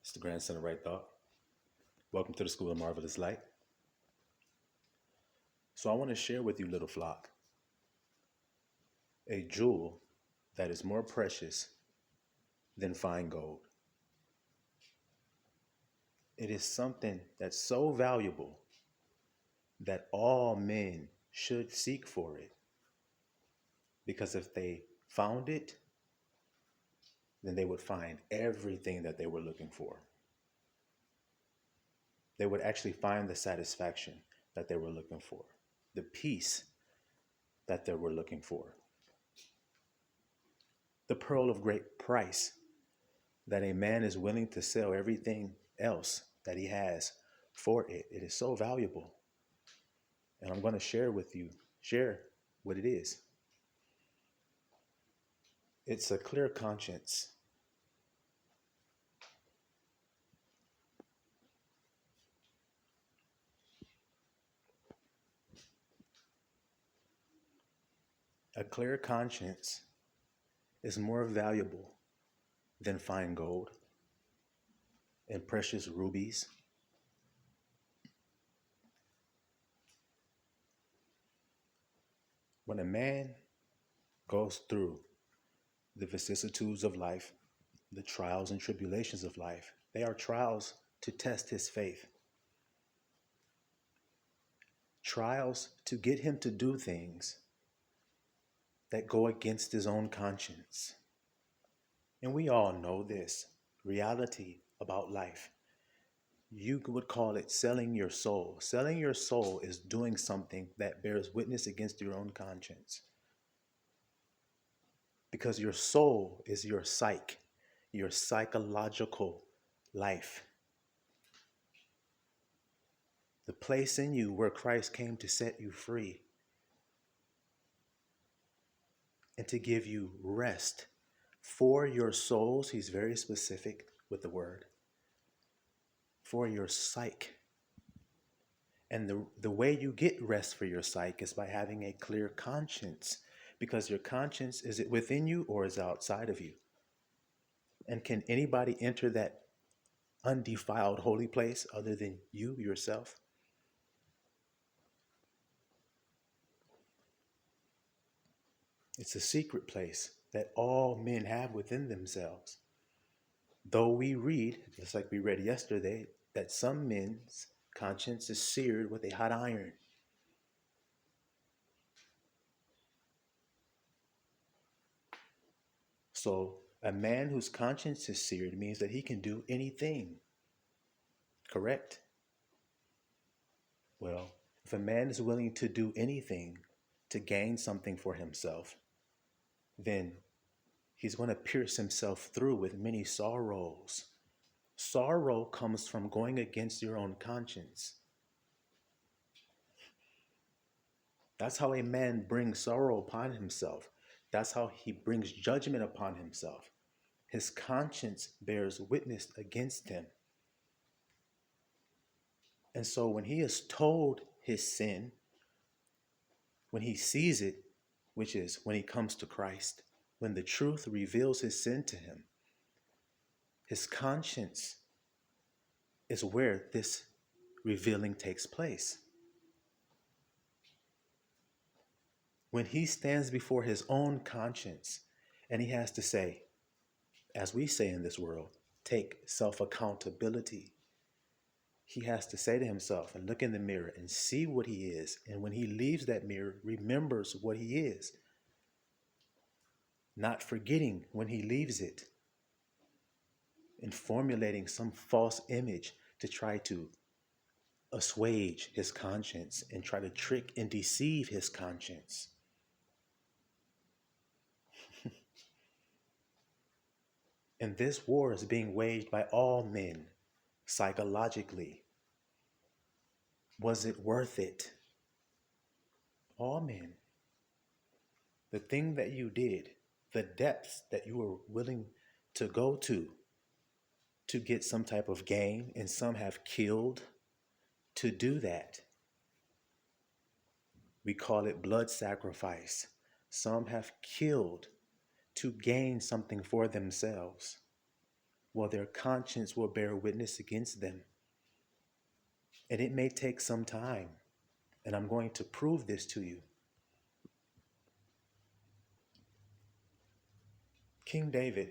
It's the grandson of Right Thought. Welcome to the School of Marvelous Light. So I want to share with you, little flock, a jewel that is more precious than fine gold. It is something that's so valuable that all men should seek for it. Because if they found it, then they would find everything that they were looking for. They would actually find the satisfaction that they were looking for, the peace that they were looking for, the pearl of great price that a man is willing to sell everything else that he has for it. It is so valuable. And I'm going to share what it is. It's a clear conscience. A clear conscience is more valuable than fine gold and precious rubies. When a man goes through the vicissitudes of life, the trials and tribulations of life, they are trials to test his faith, trials to get him to do things that go against his own conscience. And we all know this reality about life. You would call it selling your soul. Selling your soul is doing something that bears witness against your own conscience. Because your soul is your psyche, your psychological life. The place in you where Christ came to set you free and to give you rest for your souls. He's very specific with the word. For your psyche. And the way you get rest for your psyche is by having a clear conscience, because your conscience, is it within you or is it outside of you? And can anybody enter that undefiled holy place other than you yourself? It's a secret place that all men have within themselves. Though we read, just like we read yesterday, that some men's conscience is seared with a hot iron. So a man whose conscience is seared means that he can do anything. Correct? Well, if a man is willing to do anything to gain something for himself, then he's going to pierce himself through with many sorrows. Sorrow comes from going against your own conscience. That's how a man brings sorrow upon himself. That's how he brings judgment upon himself. His conscience bears witness against him. And so when he is told his sin, when he sees it, which is when he comes to Christ, when the truth reveals his sin to him, his conscience is where this revealing takes place. When he stands before his own conscience and he has to say, as we say in this world, take self-accountability. He has to say to himself and look in the mirror and see what he is. And when he leaves that mirror, remembers what he is, not forgetting when he leaves it and formulating some false image to try to assuage his conscience and try to trick and deceive his conscience. And this war is being waged by all men psychologically. Was it worth it? All men. The thing that you did, the depths that you were willing to go to get some type of gain, and some have killed to do that. We call it blood sacrifice. Some have killed to gain something for themselves. well, their conscience will bear witness against them. And it may take some time. And I'm going to prove this to you. King David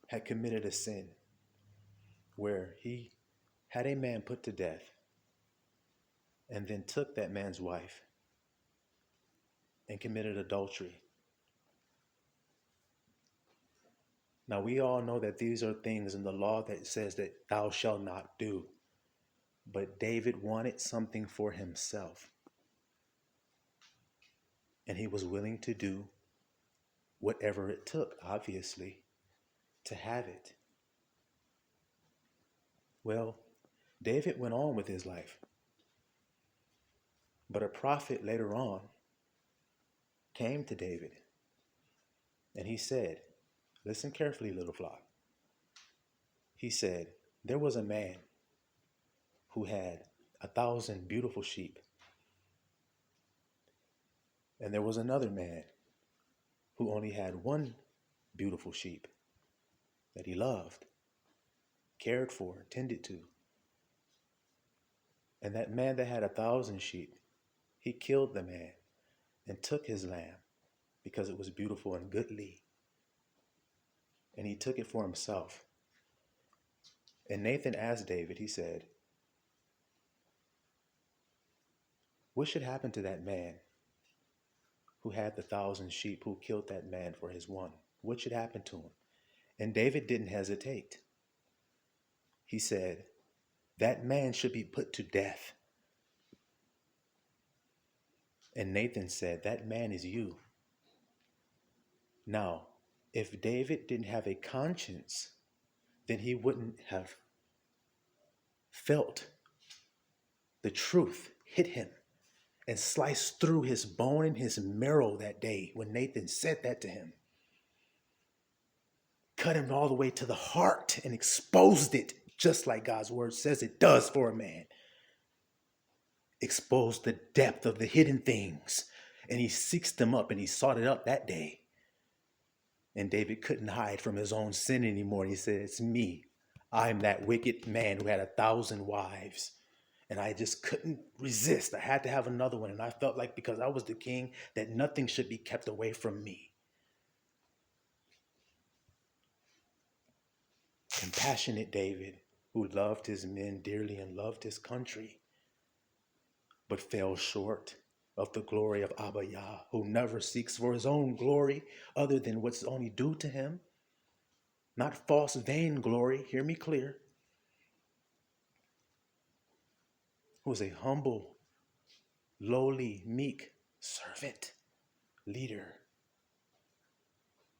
had committed a sin where he had a man put to death and then took that man's wife and committed adultery. Now, we all know that these are things in the law that says that thou shalt not do. But David wanted something for himself. And he was willing to do whatever it took, obviously, to have it. Well, David went on with his life. But a prophet later on came to David and he said, listen carefully, little flock. He said, there was a man who had 1,000 beautiful sheep. And there was another man who only had one beautiful sheep that he loved, cared for, tended to. And that man that had 1,000 sheep, he killed the man and took his lamb because it was beautiful and goodly. And he took it for himself. And Nathan asked David, he said, what should happen to that man who had the 1,000 sheep, who killed that man for his one? What should happen to him? And David didn't hesitate. He said, that man should be put to death. And Nathan said, that man is you. Now, if David didn't have a conscience, then he wouldn't have felt the truth hit him and sliced through his bone and his marrow that day when Nathan said that to him. Cut him all the way to the heart and exposed it, just like God's word says it does for a man. Exposed the depth of the hidden things, and he seeks them up, and he sought it up that day. And David couldn't hide from his own sin anymore. He said, it's me. I'm that wicked man who had 1,000 wives. And I just couldn't resist. I had to have another one. And I felt like because I was the king, that nothing should be kept away from me. Compassionate David, who loved his men dearly and loved his country, but fell short of the glory of Abba Yah, who never seeks for his own glory other than what's only due to him. Not false, vain glory, hear me clear. Who is a humble, lowly, meek servant, leader,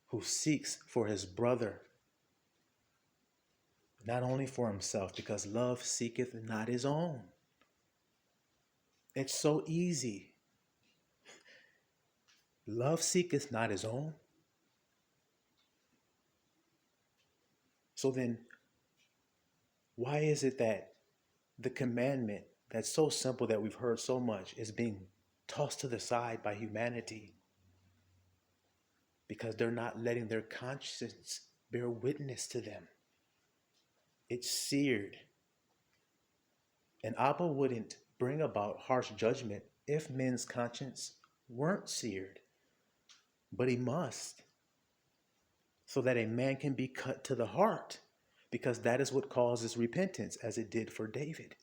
who seeks for his brother, not only for himself, because love seeketh not his own. It's so easy. Love seeketh not his own. So then, why is it that the commandment that's so simple that we've heard so much is being tossed to the side by humanity? Because they're not letting their conscience bear witness to them. It's seared. And Abba wouldn't bring about harsh judgment if men's conscience weren't seared. But he must, so that a man can be cut to the heart, because that is what causes repentance, as it did for David.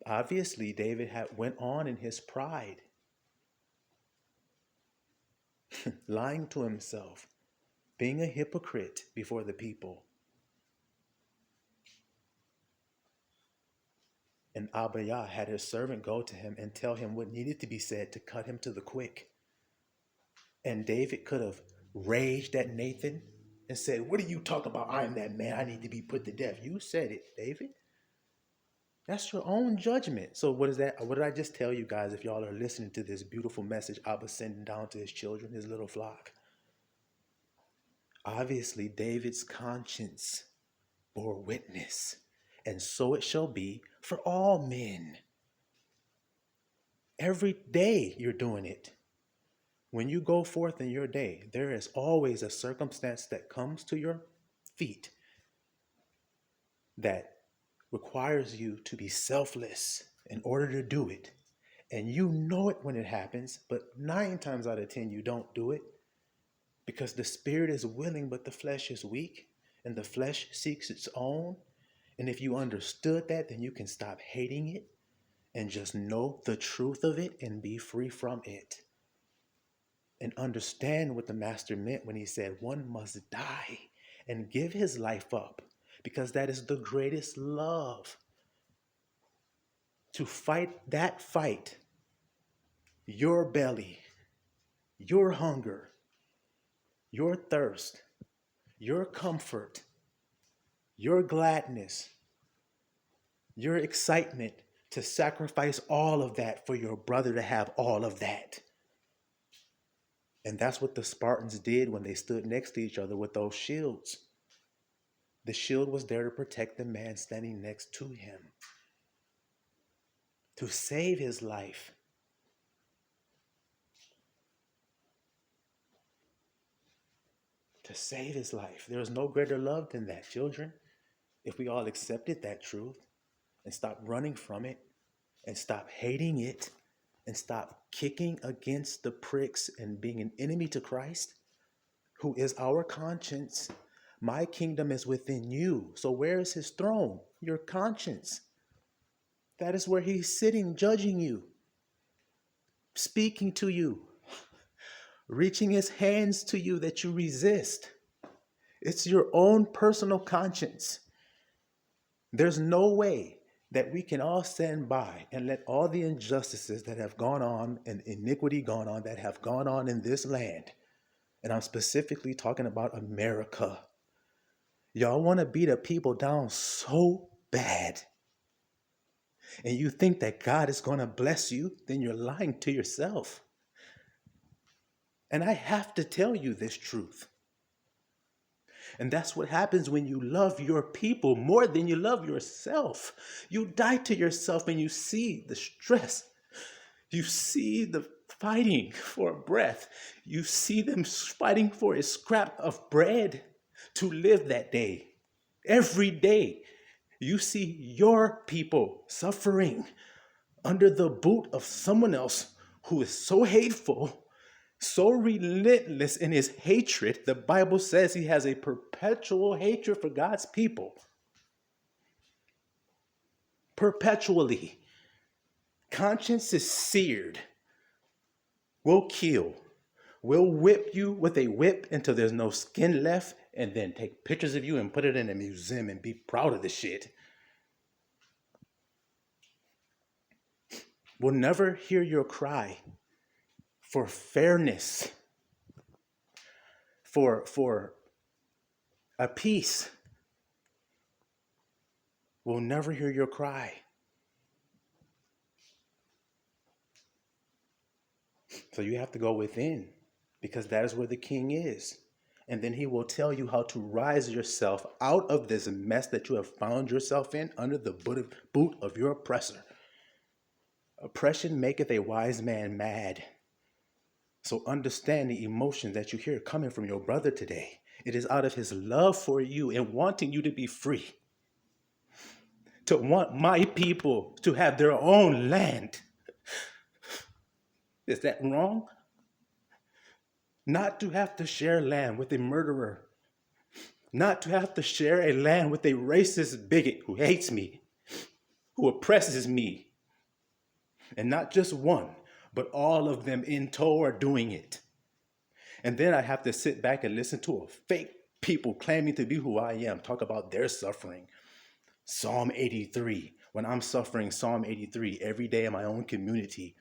Obviously, David went on in his pride, lying to himself, being a hypocrite before the people. And Abba Yah had his servant go to him and tell him what needed to be said to cut him to the quick. And David could have raged at Nathan and said, what do you talk about? I am that man. I need to be put to death. You said it, David. That's your own judgment. So what is that? What did I just tell you guys if y'all are listening to this beautiful message Abba's sending down to his children, his little flock? Obviously, David's conscience bore witness, and so it shall be for all men. Every day you're doing it. When you go forth in your day, there is always a circumstance that comes to your feet that requires you to be selfless in order to do it. And you know it when it happens, but 9 times out of 10, you don't do it because the spirit is willing, but the flesh is weak, and the flesh seeks its own. And if you understood that, then you can stop hating it and just know the truth of it and be free from it. And understand what the master meant when he said one must die and give his life up, because that is the greatest love. To fight that fight, your belly, your hunger, your thirst, your comfort, your gladness, your excitement, to sacrifice all of that for your brother to have all of that. And that's what the Spartans did when they stood next to each other with those shields. The shield was there to protect the man standing next to him, to save his life. To save his life. There is no greater love than that, children. If we all accepted that truth and stop running from it and stop hating it and stop kicking against the pricks and being an enemy to Christ, who is our conscience. My kingdom is within you. So where is his throne? Your conscience. That is where he's sitting, judging you, speaking to you, reaching his hands to you that you resist. It's your own personal conscience. There's no way that we can all stand by and let all the injustices that have gone on and iniquity gone on that have gone on in this land, and I'm specifically talking about America. Y'all want to beat the people down so bad, and you think that God is going to bless you, then you're lying to yourself. And I have to tell you this truth. And that's what happens when you love your people more than you love yourself. You die to yourself and you see the stress. You see the fighting for breath. You see them fighting for a scrap of bread to live that day. Every day, you see your people suffering under the boot of someone else who is so hateful, so relentless in his hatred. The Bible says he has a perpetual hatred for God's people. Perpetually. Conscience is seared. We'll kill. We'll whip you with a whip until there's no skin left, and then take pictures of you and put it in a museum and be proud of the shit. We'll never hear your cry for fairness, for a peace. We'll never hear your cry. So you have to go within, because that is where the king is. And then he will tell you how to rise yourself out of this mess that you have found yourself in under the boot of your oppressor. Oppression maketh a wise man mad. So understand the emotion that you hear coming from your brother today. It is out of his love for you and wanting you to be free. To want my people to have their own land. Is that wrong? Not to have to share land with a murderer. Not to have to share a land with a racist bigot who hates me, who oppresses me. And not just one, but all of them in tow are doing it. And then I have to sit back and listen to a fake people claiming to be who I am talk about their suffering. Psalm 83, when I'm suffering Psalm 83 every day in my own community.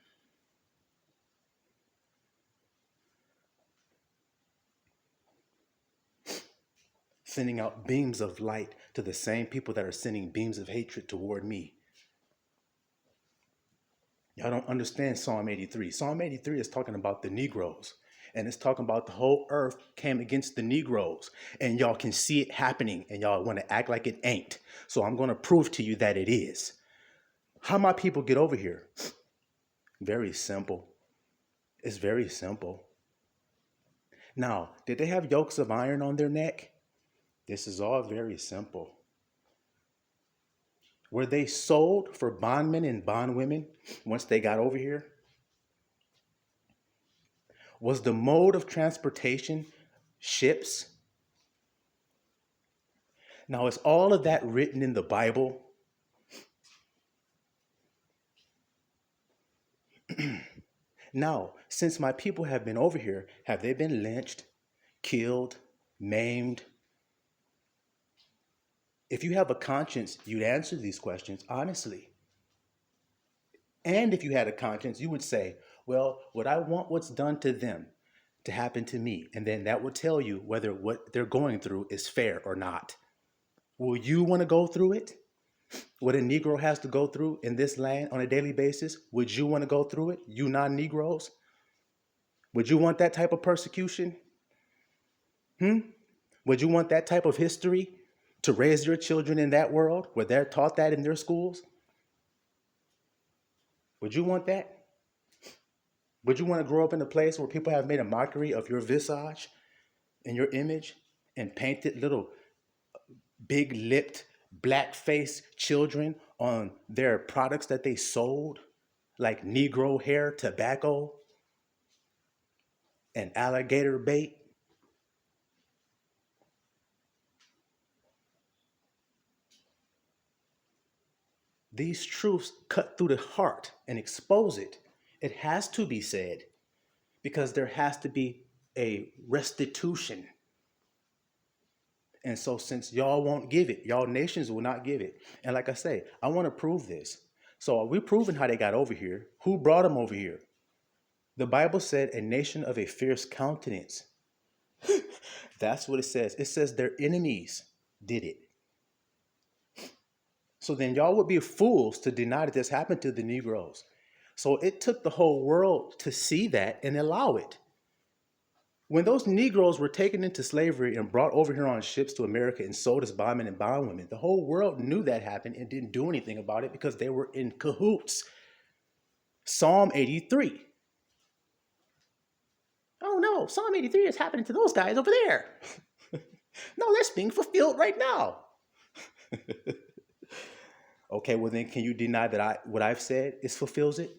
Sending out beams of light to the same people that are sending beams of hatred toward me. Y'all don't understand Psalm 83. Psalm 83 is talking about the Negroes. And it's talking about the whole earth came against the Negroes. And y'all can see it happening. And y'all want to act like it ain't. So I'm going to prove to you that it is. How my people get over here? Very simple. It's very simple. Now, did they have yokes of iron on their neck? This is all very simple. Were they sold for bondmen and bondwomen once they got over here? Was the mode of transportation ships? Now, is all of that written in the Bible? Now, since my people have been over here, have they been lynched, killed, maimed? If you have a conscience, you'd answer these questions honestly. And if you had a conscience, you would say, well, would I want what's done to them to happen to me? And then that would tell you whether what they're going through is fair or not. Will you want to go through it? What a Negro has to go through in this land on a daily basis, would you want to go through it, you non-Negroes? Would you want that type of persecution? Would you want that type of history to raise your children in that world where they're taught that in their schools? Would you want that? Would you want to grow up in a place where people have made a mockery of your visage and your image and painted little big-lipped, black-faced children on their products that they sold, like Negro hair tobacco and alligator bait? These truths cut through the heart and expose it. It has to be said because there has to be a restitution. And so since y'all won't give it, y'all nations will not give it. And like I say, I want to prove this. So we're proving how they got over here. Who brought them over here? The Bible said a nation of a fierce countenance. That's what it says. It says their enemies did it. So then y'all would be fools to deny that this happened to the Negroes. So it took the whole world to see that and allow it. When those Negroes were taken into slavery and brought over here on ships to America and sold as bondmen and bondwomen, the whole world knew that happened and didn't do anything about it because they were in cahoots. Psalm 83. Oh no, Psalm 83 is happening to those guys over there. No, that's being fulfilled right now. Okay, well then can you deny that what I've said fulfills it?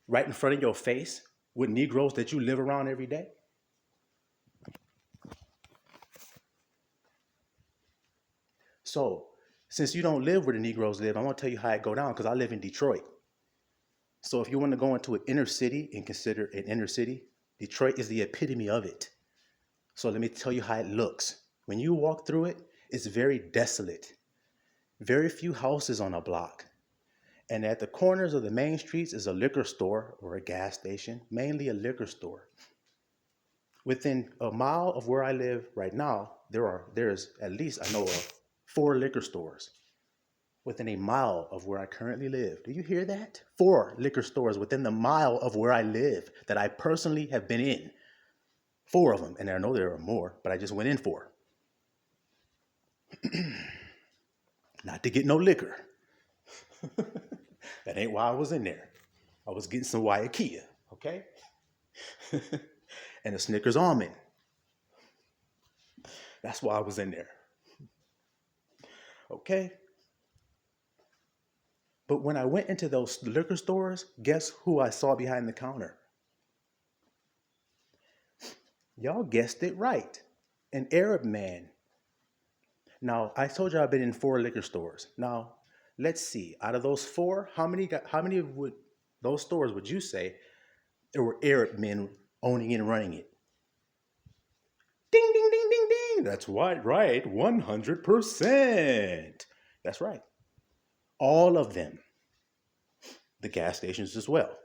Right in front of your face with Negroes that you live around every day? So, since you don't live where the Negroes live, I'm going to tell you how it go down because I live in Detroit. So if you want to go into an inner city and consider an inner city, Detroit is the epitome of it. So let me tell you how it looks. When you walk through it, it's very desolate. Very few houses on a block. And at the corners of the main streets is a liquor store or a gas station, mainly a liquor store. Within a mile of where I live right now, there's at least, I know of, 4 liquor stores within a mile of where I currently live. Do you hear that? 4 liquor stores within the mile of where I live that I personally have been in. 4 of them, and I know there are more, but I just went in 4. Not to get no liquor. That ain't why I was in there. I was getting some Waiakia, okay? And a Snickers almond. That's why I was in there. Okay? But when I went into those liquor stores, guess who I saw behind the counter? Y'all guessed it right. An Arab man. Now, I told you I've been in 4 liquor stores. Now, let's see. Out of those 4, how many would those stores would you say there were Arab men owning and running it? Ding, ding, ding, ding, ding. That's right. 100%. That's right. All of them. The gas stations as well.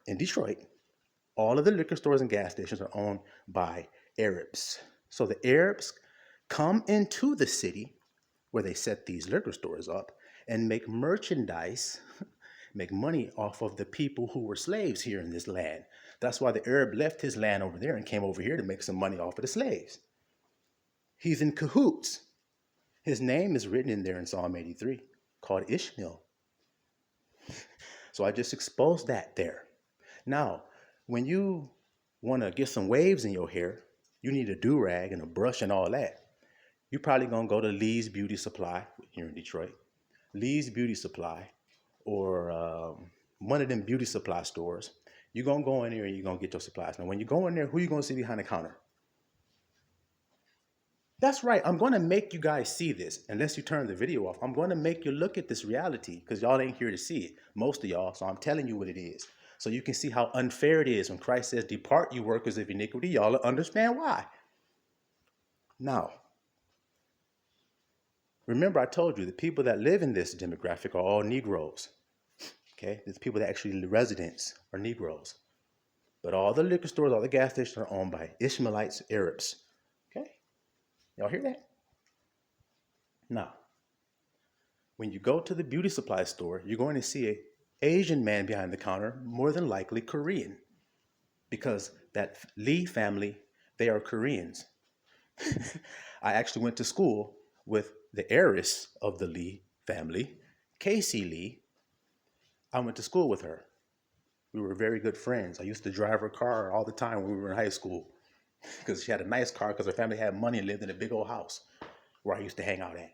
In Detroit, all of the liquor stores and gas stations are owned by Arabs. So the Arabs come into the city where they set these liquor stores up and make merchandise, make money off of the people who were slaves here in this land. That's why the Arab left his land over there and came over here to make some money off of the slaves. He's in cahoots. His name is written in there in Psalm 83, called Ishmael. So I just exposed that there. Now, when you want to get some waves in your hair, you need a do-rag and a brush and all that. You're probably going to go to Lee's Beauty Supply here in Detroit. Lee's Beauty Supply or one of them beauty supply stores. You're going to go in there and you're going to get your supplies. Now, when you go in there, who are you going to see behind the counter? That's right. I'm going to make you guys see this. Unless you turn the video off, I'm going to make you look at this reality because y'all ain't here to see it. Most of y'all. So I'm telling you what it is. So you can see how unfair it is when Christ says, depart you workers of iniquity. Y'all understand why. Now, remember I told you the people that live in this demographic are all Negroes. Okay, the people that actually residents are Negroes. But all the liquor stores, all the gas stations are owned by Ishmaelites, Arabs. Okay, y'all hear that? Now, when you go to the beauty supply store, you're going to see an Asian man behind the counter, more than likely Korean, because that Lee family, they are Koreans. I actually went to school with the heiress of the Lee family, Casey Lee. I went to school with her. We were very good friends. I used to drive her car all the time when we were in high school because she had a nice car because her family had money and lived in a big old house where I used to hang out at.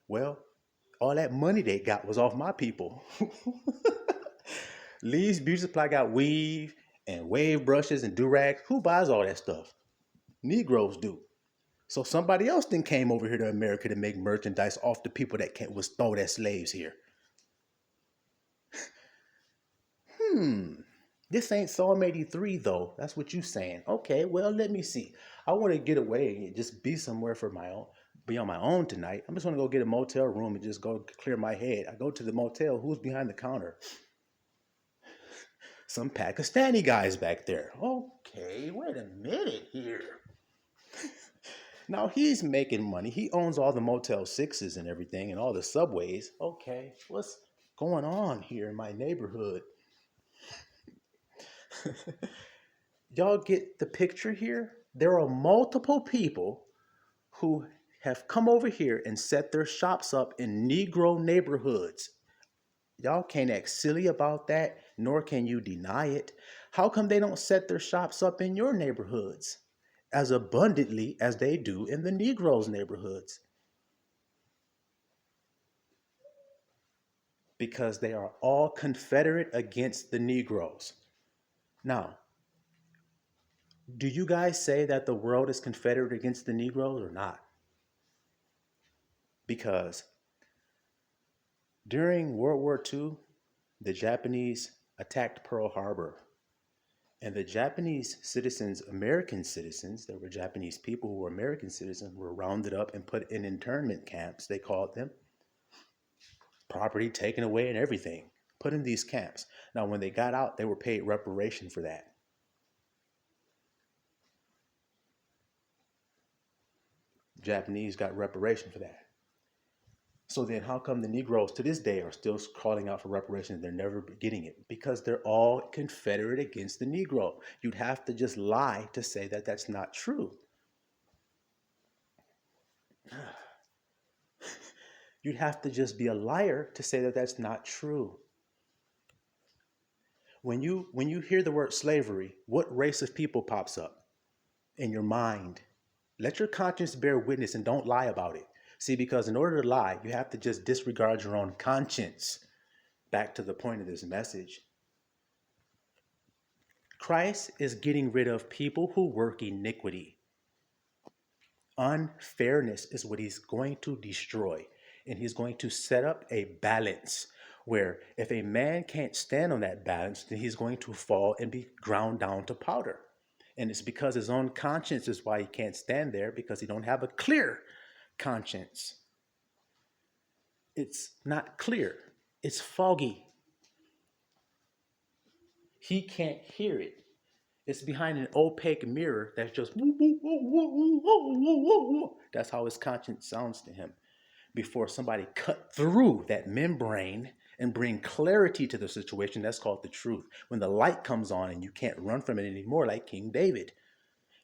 Well, all that money they got was off my people. Lee's Beauty Supply got weave and wave brushes and do-rags. Who buys all that stuff? Negroes do. So somebody else then came over here to America to make merchandise off the people that was thought as slaves here. This ain't Psalm 83 though. That's what you saying. Okay, well, let me see. I want to get away and just be somewhere for my own, be on my own tonight. I'm just going to go get a motel room and just go clear my head. I go to the motel. Who's behind the counter? Some Pakistani guys back there. Okay, wait a minute here. Now he's making money. He owns all the Motel 6s and everything and all the subways. Okay, what's going on here in my neighborhood? Y'all get the picture here? There are multiple people who have come over here and set their shops up in Negro neighborhoods. Y'all can't act silly about that, nor can you deny it. How come they don't set their shops up in your neighborhoods as abundantly as they do in the Negroes' neighborhoods? Because they are all confederate against the Negroes. Now, do you guys say that the world is confederate against the Negroes or not? Because during World War II, the Japanese attacked Pearl Harbor. And the Japanese citizens, American citizens, there were Japanese people who were American citizens, were rounded up and put in internment camps, they called them. Property taken away and everything, put in these camps. Now, when they got out, they were paid reparation for that. Japanese got reparation for that. So then how come the Negroes to this day are still calling out for reparations? They're never getting it because they're all confederate against the Negro. You'd have to just lie to say that that's not true. You'd have to just be a liar to say that that's not true. When you hear the word slavery, what race of people pops up in your mind? Let your conscience bear witness and don't lie about it. See, because in order to lie, you have to just disregard your own conscience. Back to the point of this message. Christ is getting rid of people who work iniquity. Unfairness is what he's going to destroy. And he's going to set up a balance where if a man can't stand on that balance, then he's going to fall and be ground down to powder. And it's because his own conscience is why he can't stand there, because he don't have a clear conscience. It's not clear. It's foggy. He can't hear it. It's behind an opaque mirror that's just woo, woo, woo, woo, woo, woo, woo, woo. That's how his conscience sounds to him. Before somebody cut through that membrane and bring clarity to the situation, that's called the truth. When the light comes on and you can't run from it anymore, like King David.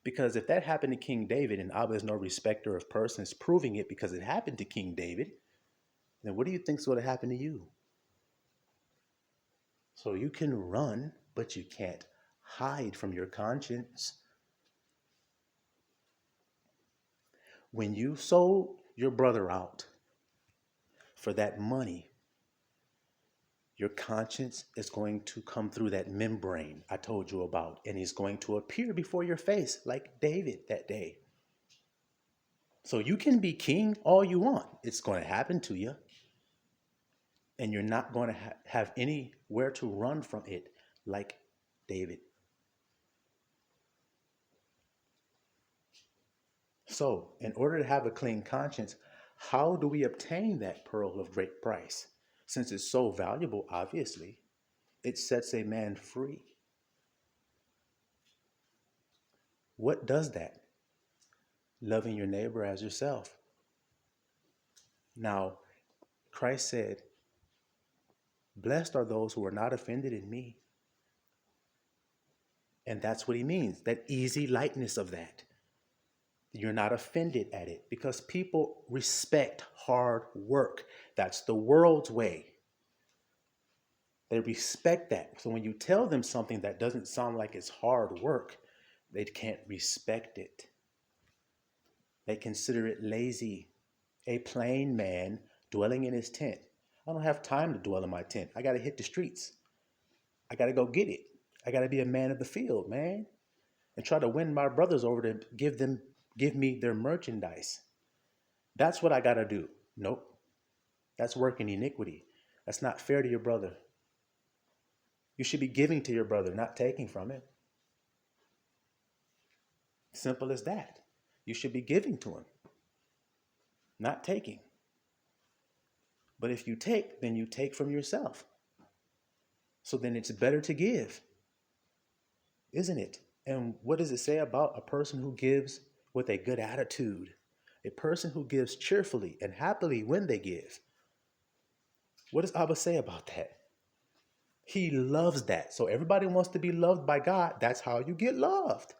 Because if that happened to King David, and Abba is no respecter of persons, proving it because it happened to King David, then what do you think is going to happen to you? So you can run, but you can't hide from your conscience. When you sold your brother out for that money, your conscience is going to come through that membrane I told you about, and he's going to appear before your face like David that day. So you can be king all you want. It's going to happen to you. And you're not going to have anywhere to run from it like David. So, in order to have a clean conscience, how do we obtain that pearl of great price? Since it's so valuable, obviously, it sets a man free. What does that? Loving your neighbor as yourself. Now, Christ said, blessed are those who are not offended in me. And that's what he means, that easy lightness of that. You're not offended at it because people respect hard work. That's the world's way. They respect that. So when you tell them something that doesn't sound like it's hard work, they can't respect it. They consider it lazy. A plain man dwelling in his tent. I don't have time to dwell in my tent. I got to hit the streets. I got to go get it. I got to be a man of the field, man. And try to win my brothers over to give me their merchandise. That's what I got to do. Nope. That's working iniquity. That's not fair to your brother. You should be giving to your brother, not taking from him. Simple as that. You should be giving to him, not taking. But if you take, then you take from yourself. So then it's better to give, isn't it? And what does it say about a person who gives with a good attitude? A person who gives cheerfully and happily when they give. What does Abba say about that? He loves that. So everybody wants to be loved by God. That's how you get loved.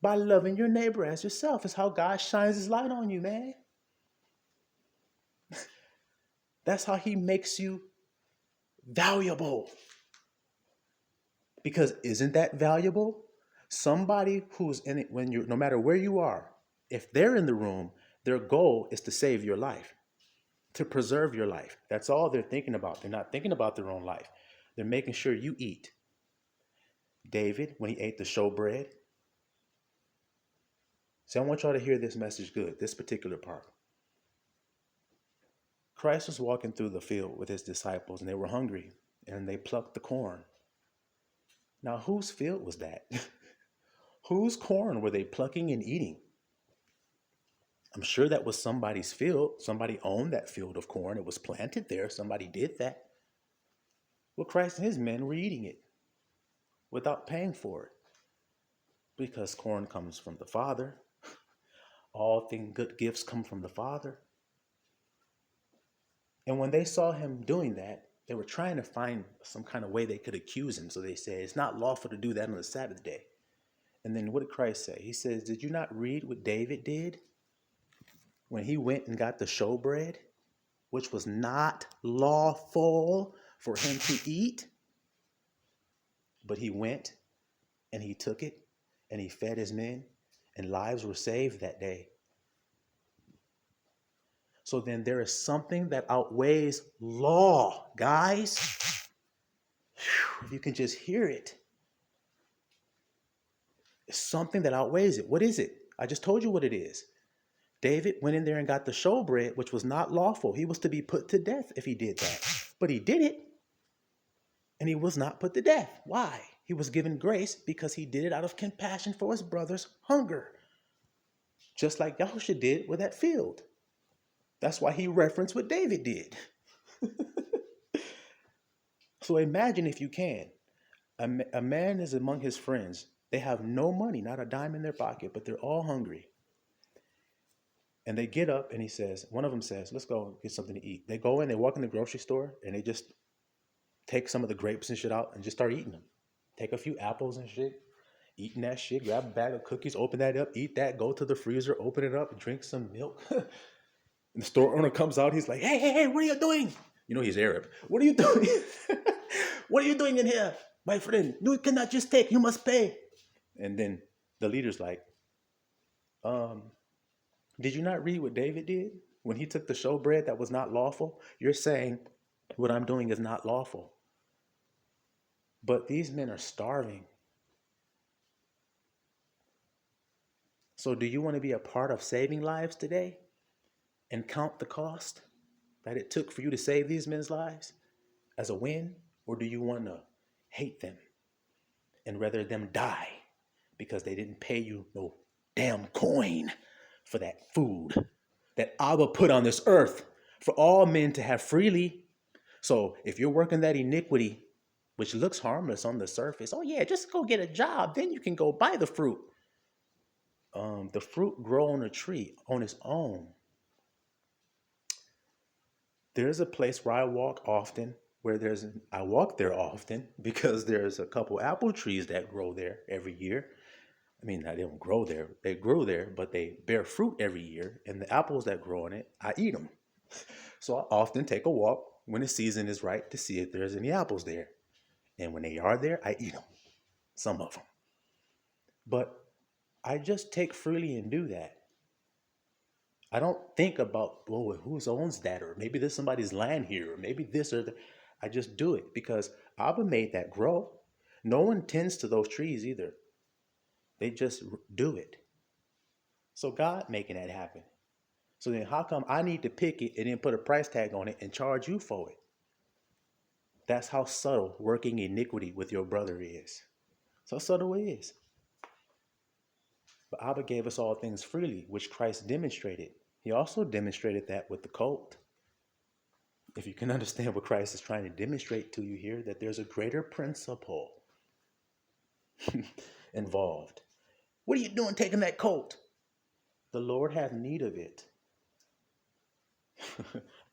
By loving your neighbor as yourself. It's how God shines his light on you, man. That's how he makes you valuable. Because isn't that valuable? Somebody who's in it, no matter where you are, if they're in the room, their goal is to save your life, to preserve your life. That's all they're thinking about. They're not thinking about their own life. They're making sure you eat. David, when he ate the showbread. See, I want y'all to hear this message good, this particular part. Christ was walking through the field with his disciples, and they were hungry, and they plucked the corn. Now, whose field was that? Whose corn were they plucking and eating? I'm sure that was somebody's field. Somebody owned that field of corn. It was planted there. Somebody did that. Well, Christ and his men were eating it without paying for it. Because corn comes from the Father. All good gifts come from the Father. And when they saw him doing that, they were trying to find some kind of way they could accuse him. So they said, it's not lawful to do that on the Sabbath day. And then what did Christ say? He says, did you not read what David did when he went and got the showbread, which was not lawful for him to eat? But he went and he took it and he fed his men, and lives were saved that day. So then there is something that outweighs law, guys. If you can just hear it. It's something that outweighs it. What is it? I just told you what it is. David went in there and got the showbread, which was not lawful. He was to be put to death if he did that. But he did it. And he was not put to death. Why? He was given grace because he did it out of compassion for his brother's hunger. Just like Yahushua did with that field. That's why he referenced what David did. So imagine if you can. A man is among his friends. They have no money, not a dime in their pocket, but they're all hungry. And they get up and one of them says, let's go get something to eat. They go in, they walk in the grocery store, and they just take some of the grapes and shit out and just start eating them. Take a few apples and shit, eating that shit, grab a bag of cookies, open that up, eat that, go to the freezer, open it up, drink some milk. And the store owner comes out, he's like, hey, what are you doing? You know he's Arab. What are you doing? What are you doing in here, my friend? You cannot just take, you must pay. And then the leader's like, Did you not read what David did when he took the showbread that was not lawful? You're saying what I'm doing is not lawful. But these men are starving. So do you want to be a part of saving lives today and count the cost that it took for you to save these men's lives as a win? Or do you want to hate them and rather them die because they didn't pay you no damn coin for that food that Abba put on this earth for all men to have freely? So if you're working that iniquity, which looks harmless on the surface, oh yeah, just go get a job, then you can go buy the fruit. The fruit grow on a tree on its own. There's a place where I walk often, I walk there often because there's a couple apple trees that grow there every year. I mean, they don't grow there. They grow there, but they bear fruit every year. And the apples that grow on it, I eat them. So I often take a walk when the season is right to see if there's any apples there. And when they are there, I eat them, some of them. But I just take freely and do that. I don't think about, well, who owns that? Or maybe there's somebody's land here, or maybe this or that. I just do it because Abba made that grow. No one tends to those trees either. They just do it. So God making that happen. So then how come I need to pick it and then put a price tag on it and charge you for it? That's how subtle working iniquity with your brother is. So subtle it is. But Abba gave us all things freely, which Christ demonstrated. He also demonstrated that with the colt. If you can understand what Christ is trying to demonstrate to you here, that there's a greater principle involved. What are you doing taking that colt? The Lord have need of it.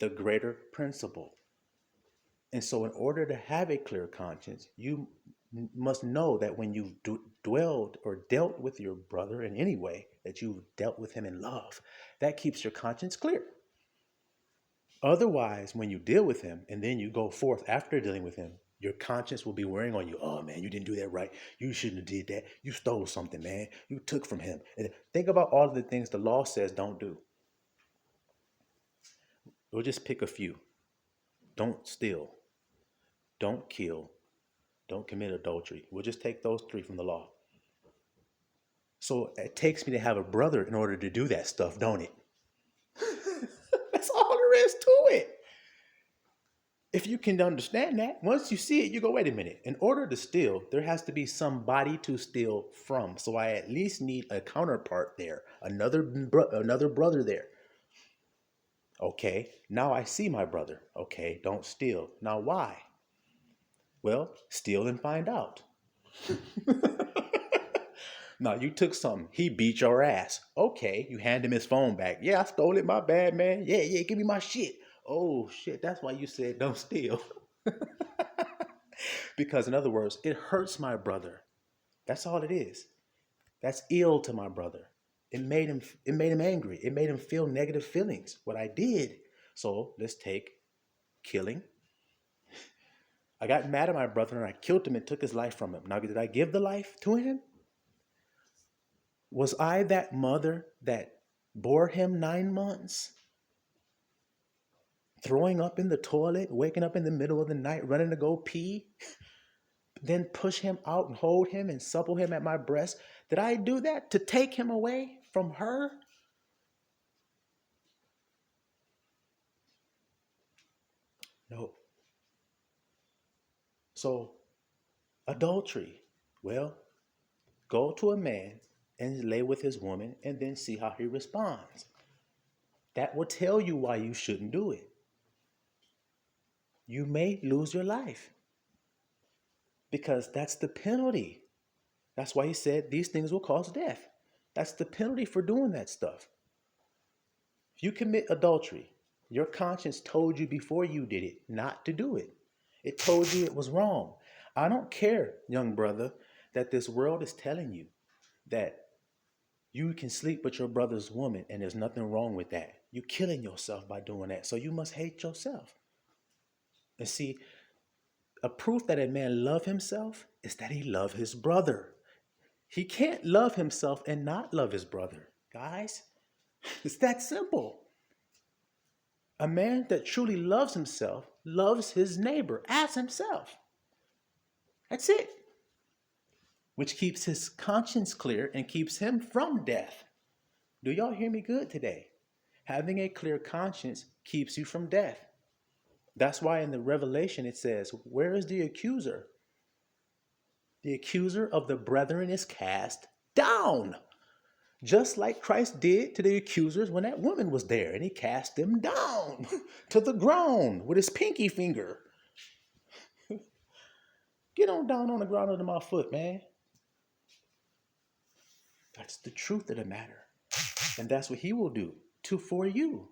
The greater principle. And so in order to have a clear conscience, you must know that when you've dwelled or dealt with your brother in any way, that you've dealt with him in love, that keeps your conscience clear. Otherwise, when you deal with him and then you go forth after dealing with him, your conscience will be wearing on you. Oh man, you didn't do that right. You shouldn't have did that. You stole something, man. You took from him. And think about all of the things the law says don't do. We'll just pick a few. Don't steal. Don't kill. Don't commit adultery. We'll just take those three from the law. So it takes me to have a brother in order to do that stuff, don't it? That's all there is to it. If you can understand that, once you see it, you go, wait a minute. In order to steal, there has to be somebody to steal from. So I at least need a counterpart there, another brother there. Okay, now I see my brother. Okay, don't steal. Now why? Well, steal and find out. No, you took something. He beat your ass. Okay, you hand him his phone back. Yeah, I stole it. My bad, man. Yeah, give me my shit. Oh, shit. That's why you said don't steal. Because, in other words, it hurts my brother. That's all it is. That's ill to my brother. It made him angry. It made him feel negative feelings. What I did. So let's take killing. I got mad at my brother and I killed him and took his life from him. Now, did I give the life to him? Was I that mother that bore him 9 months? Throwing up in the toilet, waking up in the middle of the night, running to go pee, then push him out and hold him and supple him at my breast. Did I do that to take him away from her? No. So, adultery. Well, go to a man and lay with his woman and then see how he responds. That will tell you why you shouldn't do it. You may lose your life because that's the penalty. That's why he said these things will cause death. That's the penalty for doing that stuff. If you commit adultery, your conscience told you before you did it not to do it. It told you it was wrong. I don't care, young brother, that this world is telling you that you can sleep with your brother's woman and there's nothing wrong with that. You're killing yourself by doing that. So you must hate yourself. And see, a proof that a man love himself is that he love his brother. He can't love himself and not love his brother. Guys, It's that simple. A man that truly loves himself loves his neighbor as himself. That's it. Which keeps his conscience clear and keeps him from death. Do y'all hear me good today? Having a clear conscience keeps you from death. That's why in the Revelation it says, where is the accuser? The accuser of the brethren is cast down. Just like Christ did to the accusers when that woman was there, and he cast them down to the ground with his pinky finger. Get on down on the ground under my foot, man. That's the truth of the matter. And that's what he will do for you.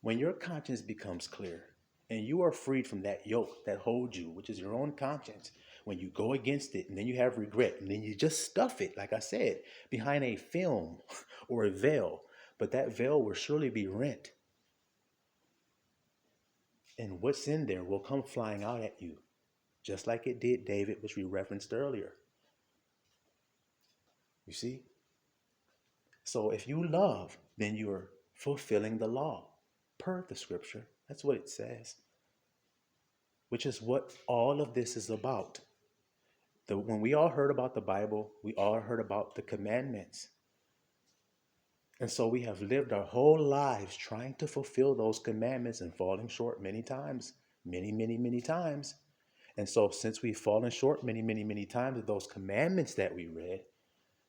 When your conscience becomes clear and you are freed from that yoke that holds you, which is your own conscience, when you go against it and then you have regret and then you just stuff it, like I said, behind a film or a veil, but that veil will surely be rent. And what's in there will come flying out at you, just like it did David, which we referenced earlier. You see? So if you love, then you're fulfilling the law per the scripture. That's what it says, which is what all of this is about. When we all heard about the Bible, we all heard about the commandments. And so we have lived our whole lives trying to fulfill those commandments and falling short many times, many, many, many times. And so since we've fallen short many, many, many times of those commandments that we read,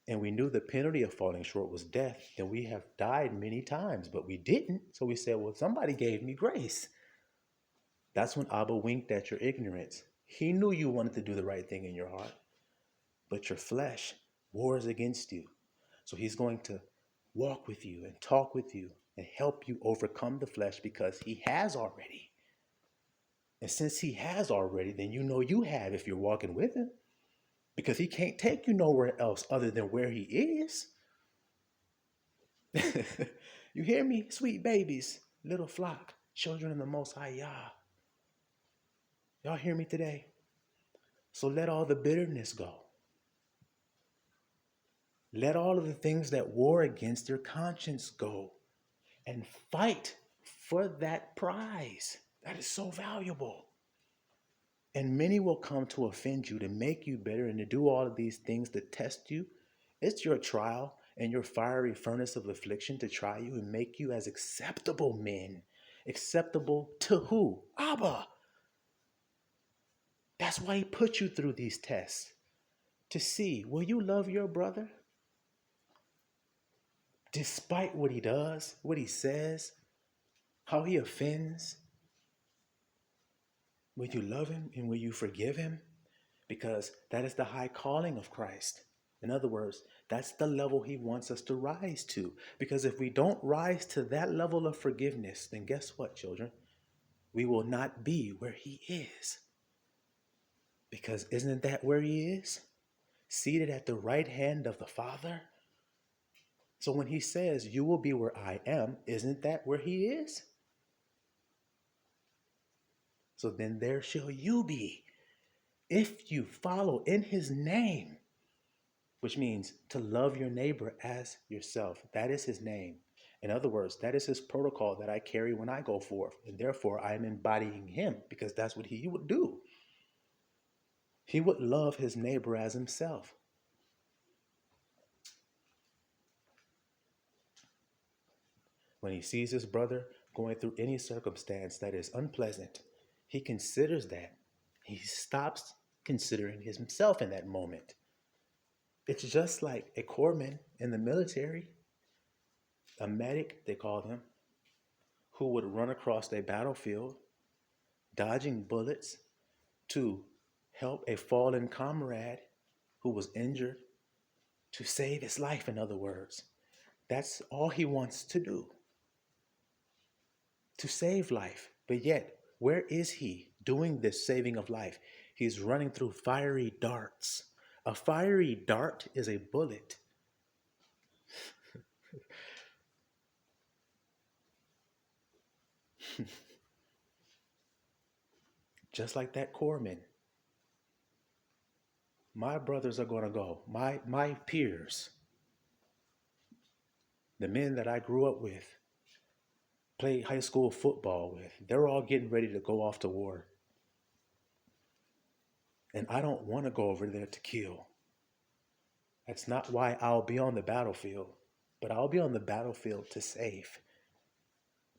and we knew the penalty of falling short was death, then we have died many times, but we didn't. So we said, well, somebody gave me grace. That's when Abba winked at your ignorance. He knew you wanted to do the right thing in your heart, but your flesh wars against you. So he's going to walk with you and talk with you and help you overcome the flesh because he has already. And since he has already, then you know you have if you're walking with him, because he can't take you nowhere else other than where he is. You hear me, sweet babies, little flock, children of the Most High Yah. Y'all hear me today? So let all the bitterness go. Let all of the things that war against your conscience go and fight for that prize. That is so valuable. And many will come to offend you, to make you bitter, and to do all of these things to test you. It's your trial and your fiery furnace of affliction to try you and make you as acceptable men. Acceptable to who? Abba. That's why he put you through these tests. To see, will you love your brother? Despite what he does, what he says, how he offends? Will you love him and will you forgive him? Because that is the high calling of Christ. In other words, that's the level he wants us to rise to. Because if we don't rise to that level of forgiveness, then guess what, children? We will not be where he is. Because isn't that where he is? Seated at the right hand of the Father? So when he says, you will be where I am, isn't that where he is? So then there shall you be, if you follow in his name, which means to love your neighbor as yourself. That is his name. In other words, that is his protocol that I carry when I go forth. And therefore, I am embodying him because that's what he would do. He would love his neighbor as himself. When he sees his brother going through any circumstance that is unpleasant, he considers that. He stops considering himself in that moment. It's just like a corpsman in the military, a medic, they called him, who would run across a battlefield, dodging bullets to help a fallen comrade who was injured, to save his life, in other words. That's all he wants to do, to save life. But yet, where is he doing this saving of life? He's running through fiery darts. A fiery dart is a bullet. Just like that corpsman. My brothers are going to go. My peers. The men that I grew up with, played high school football with, they're all getting ready to go off to war. And I don't want to go over there to kill. That's not why I'll be on the battlefield, but I'll be on the battlefield to save.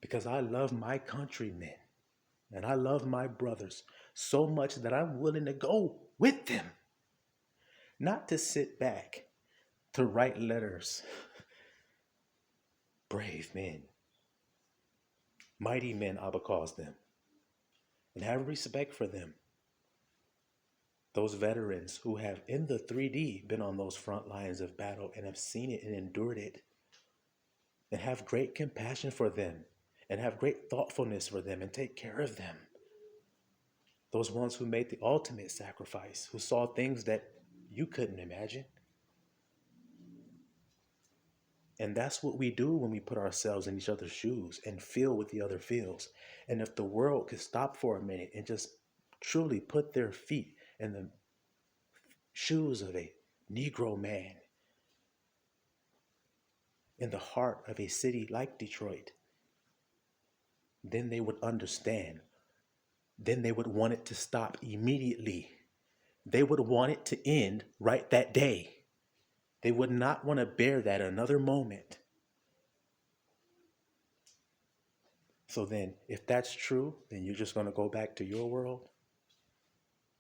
Because I love my countrymen and I love my brothers so much that I'm willing to go with them. Not to sit back, to write letters. Brave men, mighty men, Abba calls them. And have respect for them. Those veterans who have in the 3D been on those front lines of battle and have seen it and endured it. And have great compassion for them and have great thoughtfulness for them and take care of them. Those ones who made the ultimate sacrifice, who saw things that you couldn't imagine. And that's what we do when we put ourselves in each other's shoes and feel what the other feels. And if the world could stop for a minute and just truly put their feet in the shoes of a Negro man in the heart of a city like Detroit, then they would understand. Then they would want it to stop immediately. They would want it to end right that day. They would not want to bear that another moment. So then, if that's true, then you're just going to go back to your world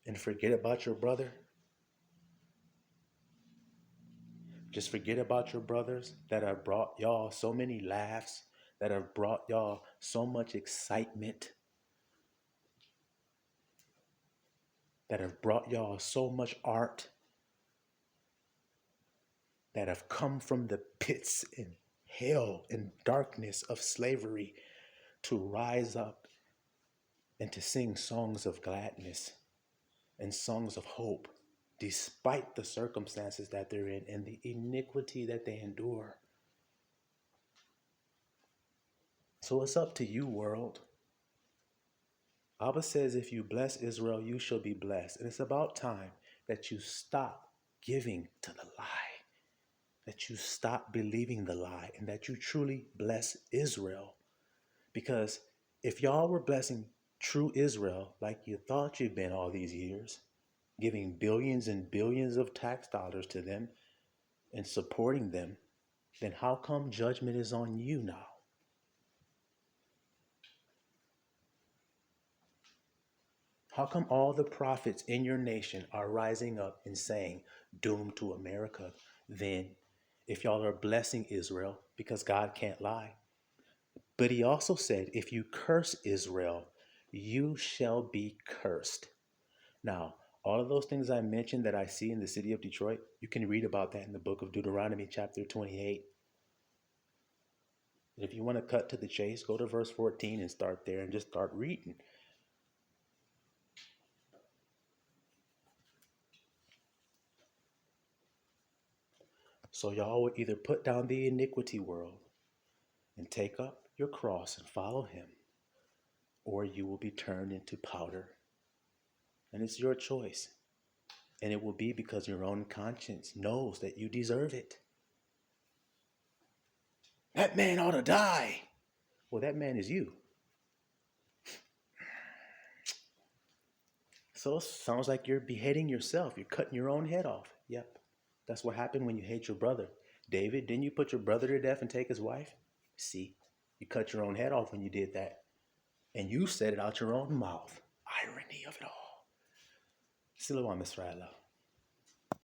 and forget about your brother? Just forget about your brothers that have brought y'all so many laughs, that have brought y'all so much excitement, that have brought y'all so much art, that have come from the pits and hell and darkness of slavery to rise up and to sing songs of gladness and songs of hope, despite the circumstances that they're in and the iniquity that they endure. So it's up to you, world. Abba says, if you bless Israel, you shall be blessed. And it's about time that you stop giving to the lie, that you stop believing the lie, and that you truly bless Israel. Because if y'all were blessing true Israel like you thought you'd been all these years, giving billions and billions of tax dollars to them and supporting them, then how come judgment is on you now? How come all the prophets in your nation are rising up and saying, doom to America? Then, if y'all are blessing Israel, because God can't lie. But he also said, if you curse Israel, you shall be cursed. Now, all of those things I mentioned that I see in the city of Detroit, you can read about that in the book of Deuteronomy chapter 28. If you want to cut to the chase, go to verse 14 and start there and just start reading. So y'all will either put down the iniquity world and take up your cross and follow him, or you will be turned into powder. And it's your choice. And it will be because your own conscience knows that you deserve it. That man ought to die. Well, that man is you. So it sounds like you're beheading yourself. You're cutting your own head off. Yep. That's what happened when you hate your brother. David, didn't you put your brother to death and take his wife? See, you cut your own head off when you did that. And you said it out your own mouth. Irony of it all. Silouan Misraela.